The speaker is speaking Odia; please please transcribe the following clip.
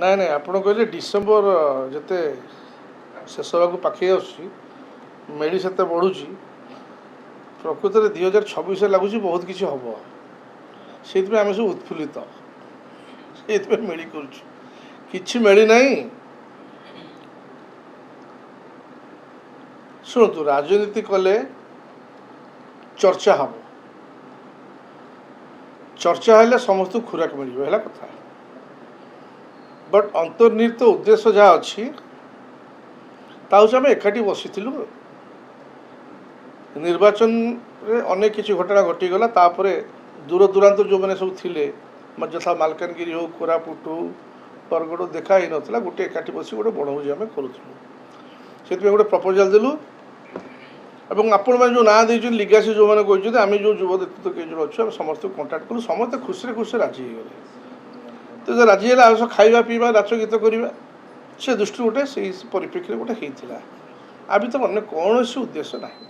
ନାଇଁ ନାଇଁ ଆପଣ କହିଲେ ଡିସେମ୍ବର ଯେତେ ଶେଷ ହେବାକୁ ପାଖେଇ ଆସୁଛି ମେଳି ସେତେ ବଢ଼ୁଛି ପ୍ରକୃତରେ 2026 ଲାଗୁଛି ବହୁତ କିଛି ହେବ ସେଇଥିପାଇଁ ଆମେ ସବୁ ଉତ୍ଫୁଲ୍ଲିତ ସେଇଥିପାଇଁ ମେଳି କରୁଛୁ କିଛି ମେଳି ନାହିଁ। ଶୁଣନ୍ତୁ ରାଜନୀତି କଲେ ଚର୍ଚ୍ଚା ହେବ ଚର୍ଚ୍ଚା ହେଲେ ସମସ୍ତଙ୍କୁ ଖୋରାକ ମିଳିବ ହେଲା କଥା ବଟ୍ ଅନ୍ତର୍ନିହିତ ଉଦ୍ଦେଶ୍ୟ ଯାହା ଅଛି ତା ହେଉଛି ଆମେ ଏକାଠି ବସିଥିଲୁ ନିର୍ବାଚନରେ ଅନେକ କିଛି ଘଟଣା ଘଟିଗଲା ତାପରେ ଦୂର ଦୂରାନ୍ତ ଯେଉଁମାନେ ସବୁ ଥିଲେ ଯଥା ମାଲକାନଗିରି ହେଉ କୋରାପୁଟ ହେଉ ବରଗଡ଼ ଦେଖା ହେଇନଥିଲା ଗୋଟେ ଏକାଠି ବସି ଗୋଟେ ବଣଭୋଜି ଆମେ କରୁଥିଲୁ ସେଥିପାଇଁ ଗୋଟେ ପ୍ରପୋଜାଲ୍ ଦେଲୁ ଏବଂ ଆପଣମାନେ ଯେଉଁ ନାଁ ଦେଇଛନ୍ତି ଲିଗାସି ଯେଉଁମାନେ କହିଛନ୍ତି ଆମେ ଯେଉଁ ଯୁବ ନେତୃତ୍ୱ କେଇ ଜଣ ଅଛୁ ଆମେ ସମସ୍ତଙ୍କୁ କଣ୍ଟାକ୍ଟ କଲୁ ସମସ୍ତେ ଖୁସିରେ ରାଜି ହେଇଗଲେ ତ ରାଜି ହେଲେ ଆଉ ଖାଇବା ପିଇବା ନାଚ ଗୀତ କରିବା ସେ ଦୃଷ୍ଟିରୁ ଗୋଟେ ସେଇ ପରିପ୍ରେକ୍ଷୀରେ ଗୋଟେ ହେଇଥିଲା ଆ ଭିତରେ ଅନ୍ୟ କୌଣସି ଉଦ୍ଦେଶ୍ୟ ନାହିଁ।